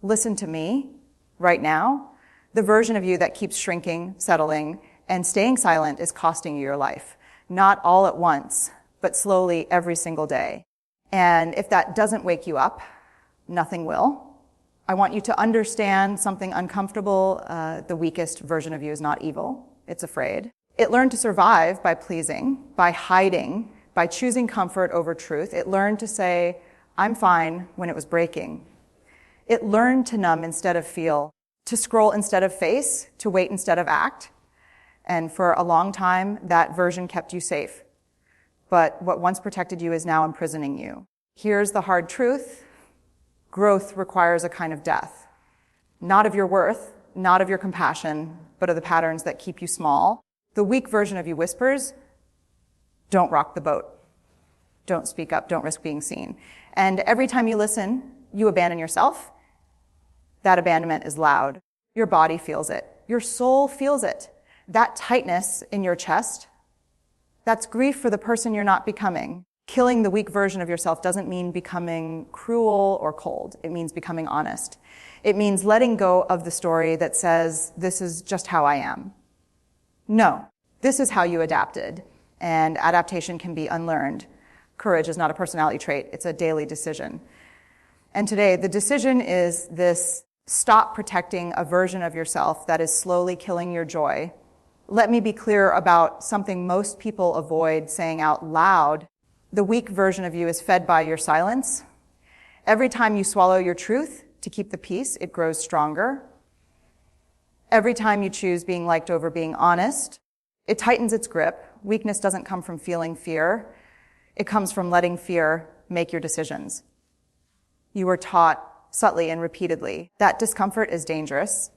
Listen to me right now. The version of you that keeps shrinking, settling, and staying silent is costing you your life. Not all at once, but slowly every single day. And if that doesn't wake you up, nothing will. I want you to understand something uncomfortable. The weakest version of you is not evil. It's afraid. It learned to survive by pleasing, by hiding, by choosing comfort over truth. It learned to say, I'm fine, when it was breaking. It learned to numb instead of feel, to scroll instead of face, to wait instead of act. And for a long time, that version kept you safe. But what once protected you is now imprisoning you. Here's the hard truth. Growth requires a kind of death. Not of your worth, not of your compassion, but of the patterns that keep you small. The weak version of you whispers, don't rock the boat. Don't speak up, don't risk being seen. And every time you listen, you abandon yourself. That abandonment is loud. Your body feels it. Your soul feels it. That tightness in your chest, that's grief for the person you're not becoming. Killing the weak version of yourself doesn't mean becoming cruel or cold. It means becoming honest. It means letting go of the story that says, this is just how I am. No, this is how you adapted. And adaptation can be unlearned. Courage is not a personality trait. It's a daily decision. And today, the decision is this: stop protecting a version of yourself that is slowly killing your joy. Let me be clear about something most people avoid saying out loud. The weak version of you is fed by your silence. Every time you swallow your truth to keep the peace, it grows stronger. Every time you choose being liked over being honest, it tightens its grip. Weakness doesn't come from feeling fear. It comes from letting fear make your decisions. You were taught subtly and repeatedly that discomfort is dangerous,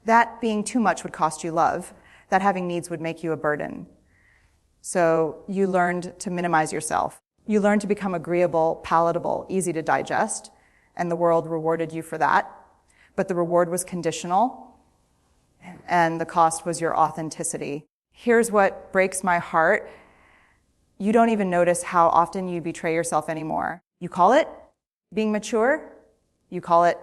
that being too much would cost you love, that having needs would make you a burden. So you learned to minimize yourself. You learned to become agreeable, palatable, easy to digest, and the world rewarded you for that. But the reward was conditional, and the cost was your authenticity. Here's what breaks my heart. You don't even notice how often you betray yourself anymore. You call it being mature. You call it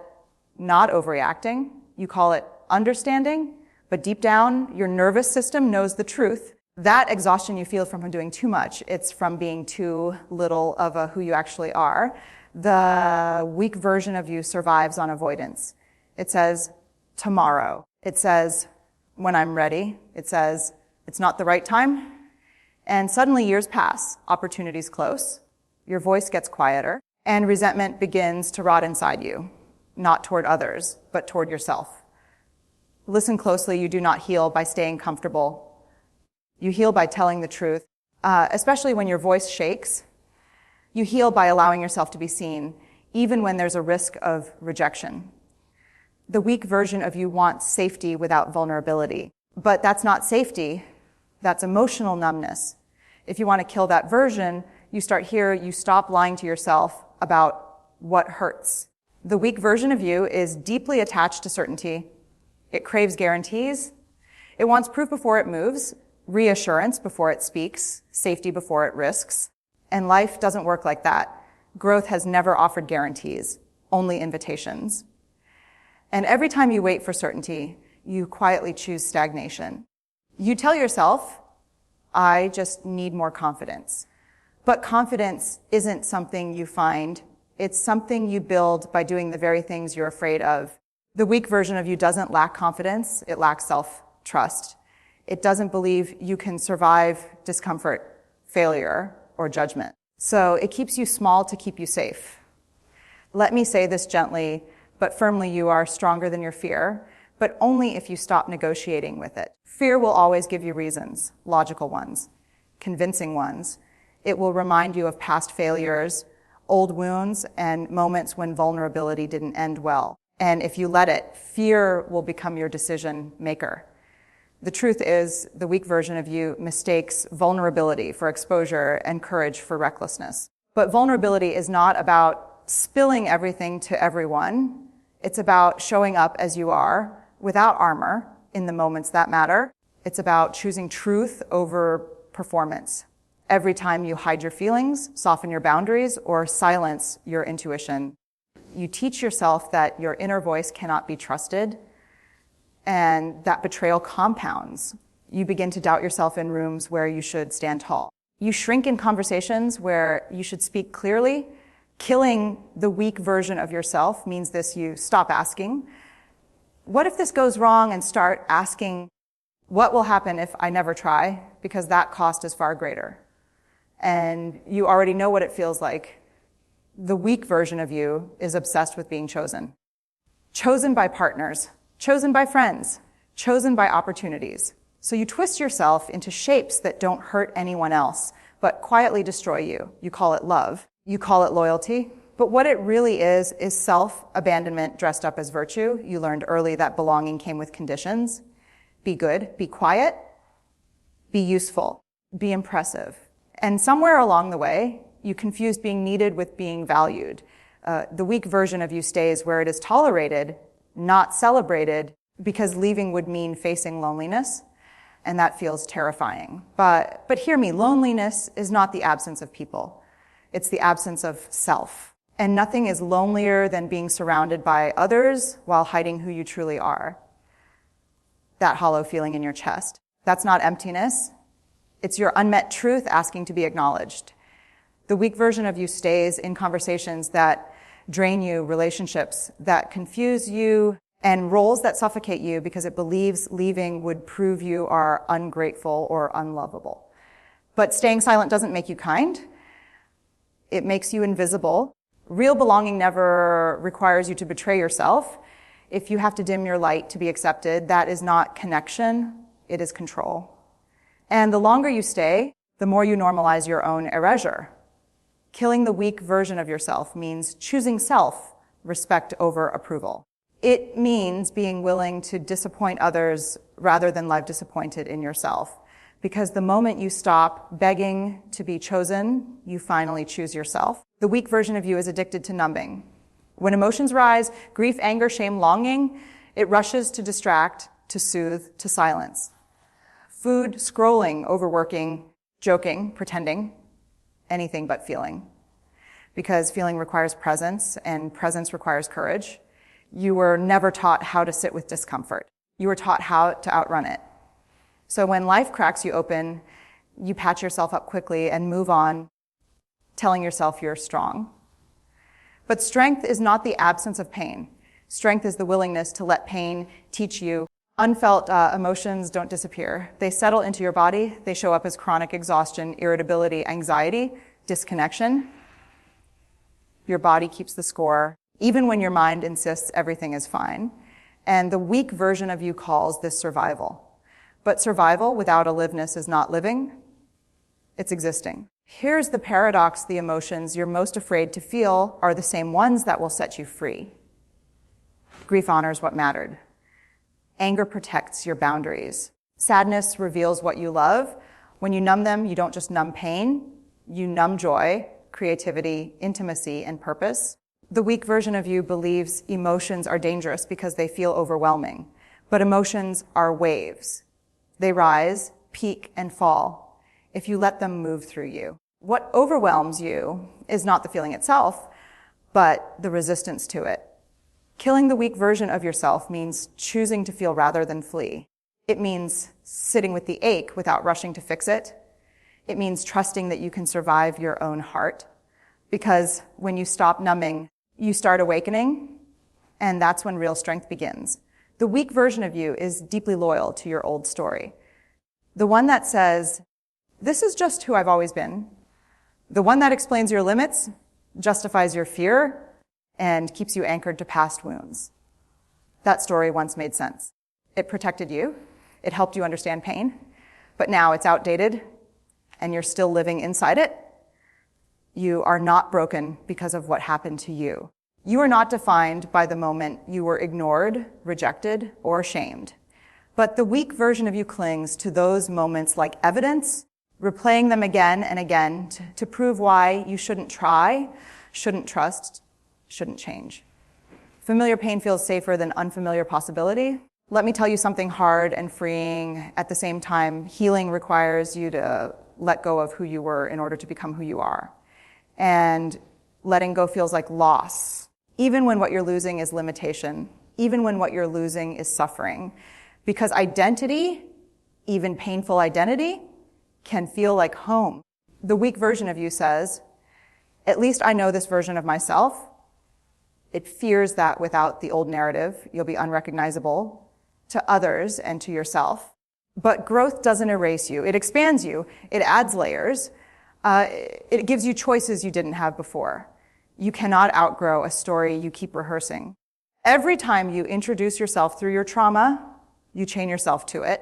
not overreacting. You call it understanding. But deep down, your nervous system knows the truth. That exhaustion you feel from doing too much, it's from being too little of who you actually are. The weak version of you survives on avoidance. It says, tomorrow. It says, when I'm ready. It says, it's not the right time. And suddenly years pass, opportunities close, your voice gets quieter, and resentment begins to rot inside you, not toward others, but toward yourself. Listen closely. You do not heal by staying comfortable. You heal by telling the truth, especially when your voice shakes. You heal by allowing yourself to be seen, even when there's a risk of rejection. The weak version of you wants safety without vulnerability. But that's not safety. That's emotional numbness. If you want to kill that version, you start here, you stop lying to yourself about what hurts. The weak version of you is deeply attached to certainty. It craves guarantees. It wants proof before it moves, reassurance before it speaks, safety before it risks. And life doesn't work like that. Growth has never offered guarantees, only invitations. And every time you wait for certainty, you quietly choose stagnation. You tell yourself, I just need more confidence. But confidence isn't something you find. It's something you build by doing the very things you're afraid of. The weak version of you doesn't lack confidence. It lacks self-trust. It doesn't believe you can survive discomfort, failure, or judgment. So it keeps you small to keep you safe. Let me say this gently, but firmly: you are stronger than your fear, but only if you stop negotiating with it. Fear will always give you reasons, logical ones, convincing ones. It will remind you of past failures, old wounds, and moments when vulnerability didn't end well. And if you let it, fear will become your decision maker. The truth is, the weak version of you mistakes vulnerability for exposure and courage for recklessness. But vulnerability is not about spilling everything to everyone. It's about showing up as you are, without armor, in the moments that matter. It's about choosing truth over performance. Every time you hide your feelings, soften your boundaries, or silence your intuition, you teach yourself that your inner voice cannot be trusted, and that betrayal compounds. You begin to doubt yourself in rooms where you should stand tall. You shrink in conversations where you should speak clearly. Killing the weak version of yourself means this: you stop asking, what if this goes wrong, and start asking, what will happen if I never try? Because that cost is far greater. And you already know what it feels like. The weak version of you is obsessed with being chosen. Chosen by partners, chosen by friends, chosen by opportunities. So you twist yourself into shapes that don't hurt anyone else, but quietly destroy you. You call it love. You call it loyalty. But what it really is self-abandonment dressed up as virtue. You learned early that belonging came with conditions. Be good, be quiet, be useful, be impressive. And somewhere along the way, you confused being needed with being valued. The weak version of you stays where it is tolerated, not celebrated, because leaving would mean facing loneliness, and that feels terrifying. But hear me, loneliness is not the absence of people. It's the absence of self. And nothing is lonelier than being surrounded by others while hiding who you truly are. That hollow feeling in your chest. That's not emptiness. It's your unmet truth asking to be acknowledged. The weak version of you stays in conversations that drain you, relationships that confuse you, and roles that suffocate you because it believes leaving would prove you are ungrateful or unlovable. But staying silent doesn't make you kind. It makes you invisible. Real belonging never requires you to betray yourself. If you have to dim your light to be accepted, that is not connection, it is control. And the longer you stay, the more you normalize your own erasure. Killing the weak version of yourself means choosing self-respect over approval. It means being willing to disappoint others rather than live disappointed in yourself. Because the moment you stop begging to be chosen, you finally choose yourself. The weak version of you is addicted to numbing. When emotions rise, grief, anger, shame, longing, it rushes to distract, to soothe, to silence. Food, scrolling, overworking, joking, pretending, anything but feeling. Because feeling requires presence, and presence requires courage. You were never taught how to sit with discomfort. You were taught how to outrun it. So when life cracks you open, you patch yourself up quickly and move on, telling yourself you're strong. But strength is not the absence of pain. Strength is the willingness to let pain teach you. Unfelt emotions don't disappear. They settle into your body. They show up as chronic exhaustion, irritability, anxiety, disconnection. Your body keeps the score, even when your mind insists everything is fine. And the weak version of you calls this survival. But survival without aliveness is not living, it's existing. Here's the paradox: the emotions you're most afraid to feel are the same ones that will set you free. Grief honors what mattered. Anger protects your boundaries. Sadness reveals what you love. When you numb them, you don't just numb pain, you numb joy, creativity, intimacy, and purpose. The weak version of you believes emotions are dangerous because they feel overwhelming. But emotions are waves. They rise, peak, and fall if you let them move through you. What overwhelms you is not the feeling itself, but the resistance to it. Killing the weak version of yourself means choosing to feel rather than flee. It means sitting with the ache without rushing to fix it. It means trusting that you can survive your own heart. Because when you stop numbing, you start awakening, and that's when real strength begins. The weak version of you is deeply loyal to your old story. The one that says, this is just who I've always been. The one that explains your limits, justifies your fear, and keeps you anchored to past wounds. That story once made sense. It protected you. It helped you understand pain. But now it's outdated, and you're still living inside it. You are not broken because of what happened to you. You are not defined by the moment you were ignored, rejected, or shamed. But the weak version of you clings to those moments like evidence, replaying them again and again to prove why you shouldn't try, shouldn't trust, shouldn't change. Familiar pain feels safer than unfamiliar possibility. Let me tell you something hard and freeing. At the same time, healing requires you to let go of who you were in order to become who you are. And letting go feels like loss. even when what you're losing is limitation, even when what you're losing is suffering. Because identity, even painful identity, can feel like home. The weak version of you says, at least I know this version of myself. It fears that without the old narrative, you'll be unrecognizable to others and to yourself. But growth doesn't erase you. It expands you. It adds layers. It gives you choices you didn't have before. You cannot outgrow a story you keep rehearsing. Every time you introduce yourself through your trauma, you chain yourself to it.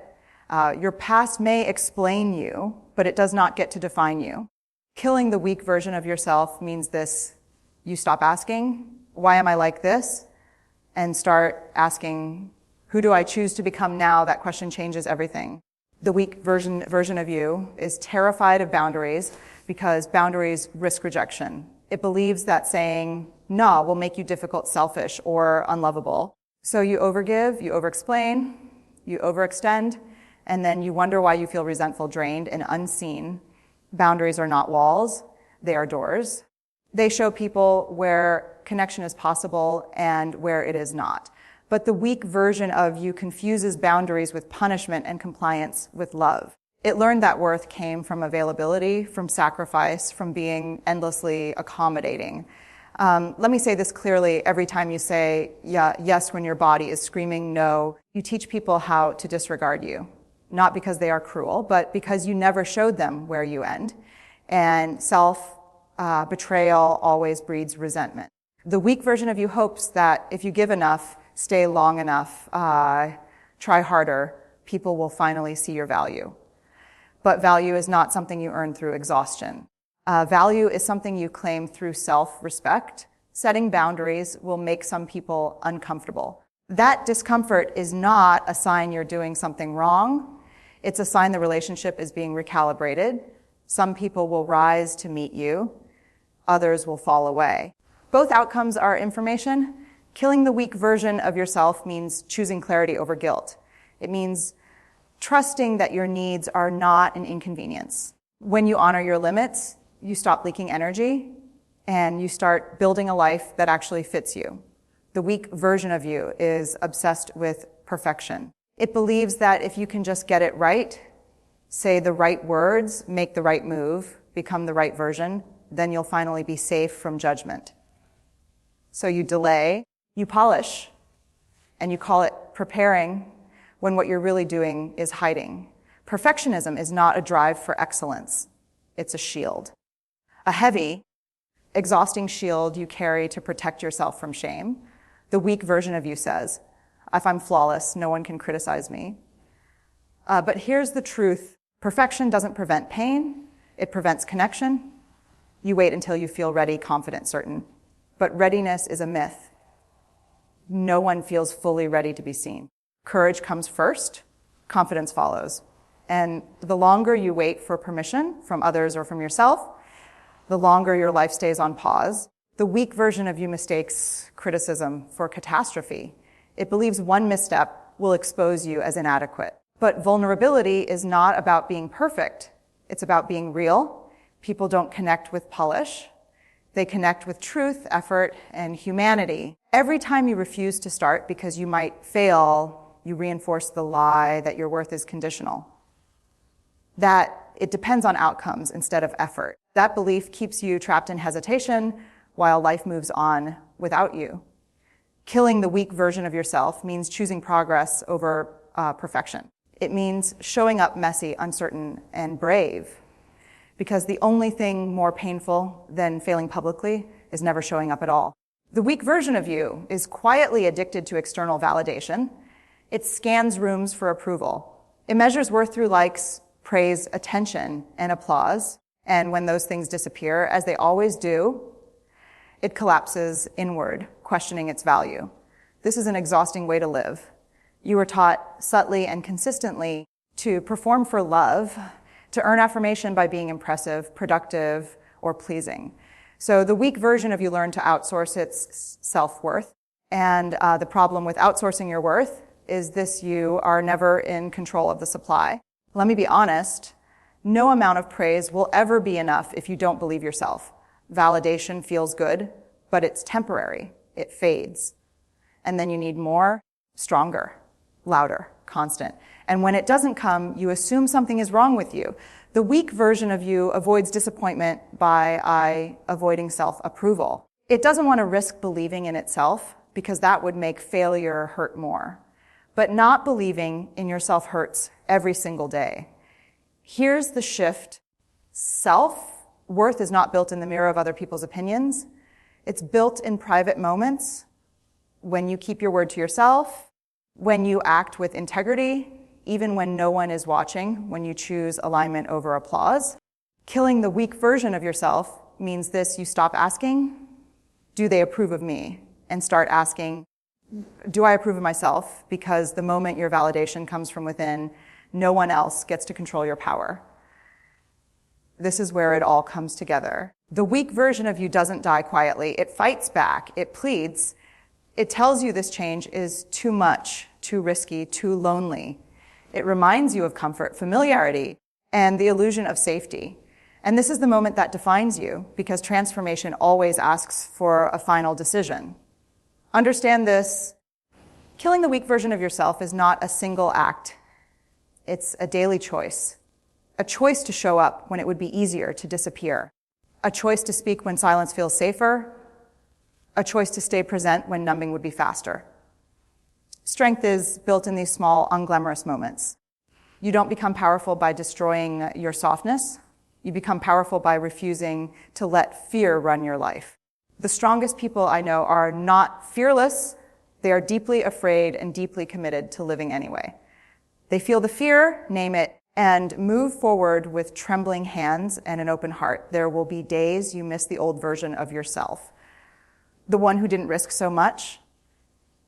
Your past may explain you, but it does not get to define you. Killing the weak version of yourself means this: you stop asking, why am I like this? And start asking, who do I choose to become now? That question changes everything. The weak version of you is terrified of boundaries because boundaries risk rejection. It believes that saying no will make you difficult, selfish, or unlovable. So you overgive, you overexplain, you overextend, and then you wonder why you feel resentful, drained, and unseen. Boundaries are not walls, they are doors. They show people where connection is possible and where it is not. But the weak version of you confuses boundaries with punishment and compliance with love. It learned that worth came from availability, from sacrifice, from being endlessly accommodating. Let me say this clearly. Every time you say yes when your body is screaming no, you teach people how to disregard you. Not because they are cruel, but because you never showed them where you end. And self-betrayal always breeds resentment. The weak version of you hopes that if you give enough, stay long enough, try harder, people will finally see your value. But value is not something you earn through exhaustion. Value is something you claim through self-respect. Setting boundaries will make some people uncomfortable. That discomfort is not a sign you're doing something wrong. It's a sign the relationship is being recalibrated. Some people will rise to meet you. Others will fall away. Both outcomes are information. Killing the weak version of yourself means choosing clarity over guilt. It means trusting that your needs are not an inconvenience. When you honor your limits, you stop leaking energy and you start building a life that actually fits you. The weak version of you is obsessed with perfection. It believes that if you can just get it right, say the right words, make the right move, become the right version, then you'll finally be safe from judgment. So you delay, you polish, and you call it preparing when what you're really doing is hiding. Perfectionism is not a drive for excellence. It's a shield. A heavy, exhausting shield you carry to protect yourself from shame. The weak version of you says, if I'm flawless, no one can criticize me. But here's the truth. Perfection doesn't prevent pain. It prevents connection. You wait until you feel ready, confident, certain. But readiness is a myth. No one feels fully ready to be seen. Courage comes first. Confidence follows. And the longer you wait for permission from others or from yourself, the longer your life stays on pause. The weak version of you mistakes criticism for catastrophe. It believes one misstep will expose you as inadequate. But vulnerability is not about being perfect. It's about being real. People don't connect with polish. They connect with truth, effort, and humanity. Every time you refuse to start because you might fail, you reinforce the lie that your worth is conditional. That it depends on outcomes instead of effort. That belief keeps you trapped in hesitation while life moves on without you. Killing the weak version of yourself means choosing progress over perfection. It means showing up messy, uncertain, and brave. Because the only thing more painful than failing publicly is never showing up at all. The weak version of you is quietly addicted to external validation. It scans rooms for approval. It measures worth through likes, praise, attention, and applause. And when those things disappear, as they always do, it collapses inward, questioning its value. This is an exhausting way to live. You were taught subtly and consistently to perform for love, to earn affirmation by being impressive, productive, or pleasing. So the weak version of you learned to outsource its self-worth. And the problem with outsourcing your worth is this: you are never in control of the supply. Let me be honest, no amount of praise will ever be enough if you don't believe yourself. Validation feels good, but it's temporary. it fades. And then you need more, stronger, louder, constant. And when it doesn't come, you assume something is wrong with you. The weak version of you avoids disappointment by avoiding self-approval. It doesn't want to risk believing in itself because that would make failure hurt more. But not believing in yourself hurts every single day. Here's the shift. Self-worth is not built in the mirror of other people's opinions. It's built in private moments, when you keep your word to yourself, when you act with integrity, even when no one is watching, when you choose alignment over applause. Killing the weak version of yourself means this: you stop asking, do they approve of me? And start asking, do I approve of myself? Because the moment your validation comes from within, no one else gets to control your power. This is where it all comes together. The weak version of you doesn't die quietly. It fights back. It pleads. It tells you this change is too much, too risky, too lonely. It reminds you of comfort, familiarity, and the illusion of safety. And this is the moment that defines you, because transformation always asks for a final decision. Understand this. Killing the weak version of yourself is not a single act. It's a daily choice. A choice to show up when it would be easier to disappear. A choice to speak when silence feels safer. A choice to stay present when numbing would be faster. Strength is built in these small, unglamorous moments. You don't become powerful by destroying your softness. You become powerful by refusing to let fear run your life. The strongest people I know are not fearless. They are deeply afraid and deeply committed to living anyway. They feel the fear, name it, and move forward with trembling hands and an open heart. There will be days you miss the old version of yourself. The one who didn't risk so much,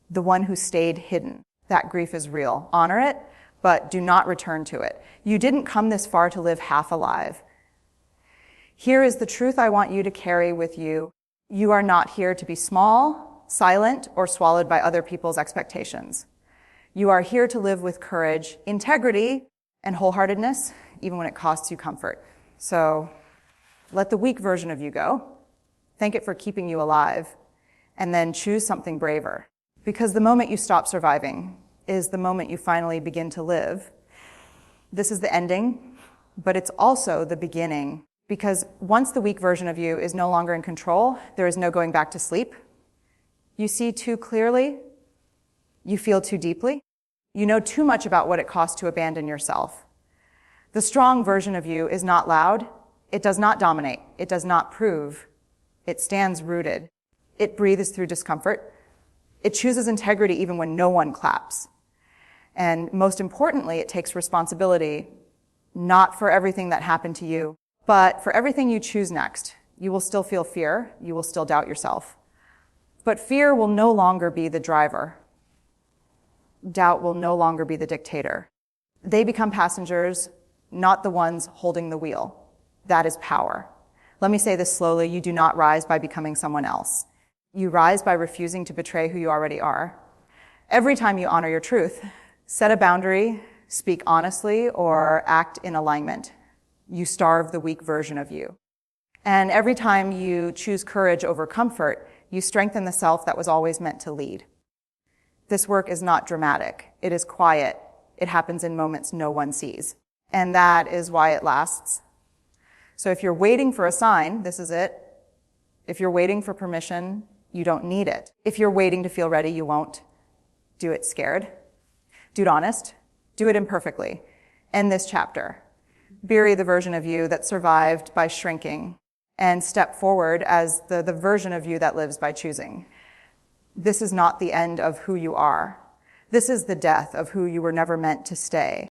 the one who stayed hidden. That grief is real. Honor it, but do not return to it. You didn't come this far to live half alive. Here is the truth I want you to carry with you. You are not here to be small, silent, or swallowed by other people's expectations. You are here to live with courage, integrity, and wholeheartedness, even when it costs you comfort. So let the weak version of you go. Thank it for keeping you alive. And then choose something braver. Because the moment you stop surviving is the moment you finally begin to live. This is the ending, but it's also the beginning. Because once the weak version of you is no longer in control, there is no going back to sleep. You see too clearly. You feel too deeply. You know too much about what it costs to abandon yourself. The strong version of you is not loud. It does not dominate. It does not prove. It stands rooted. It breathes through discomfort. It chooses integrity even when no one claps. And most importantly, it takes responsibility, not for everything that happened to you, but for everything you choose next. You will still feel fear. You will still doubt yourself. But fear will no longer be the driver. Doubt will no longer be the dictator. They become passengers, not the ones holding the wheel. That is power. Let me say this slowly. You do not rise by becoming someone else. You rise by refusing to betray who you already are. Every time you honor your truth, set a boundary, speak honestly, or act in alignment, you starve the weak version of you. And every time you choose courage over comfort, you strengthen the self that was always meant to lead. This work is not dramatic. It is quiet. It happens in moments no one sees. And that is why it lasts. So if you're waiting for a sign, this is it. If you're waiting for permission, you don't need it. If you're waiting to feel ready, you won't. Do it scared. Do it honest. Do it imperfectly. End this chapter. Bury the version of you that survived by shrinking and step forward as the version of you that lives by choosing. This is not the end of who you are. This is the death of who you were never meant to stay.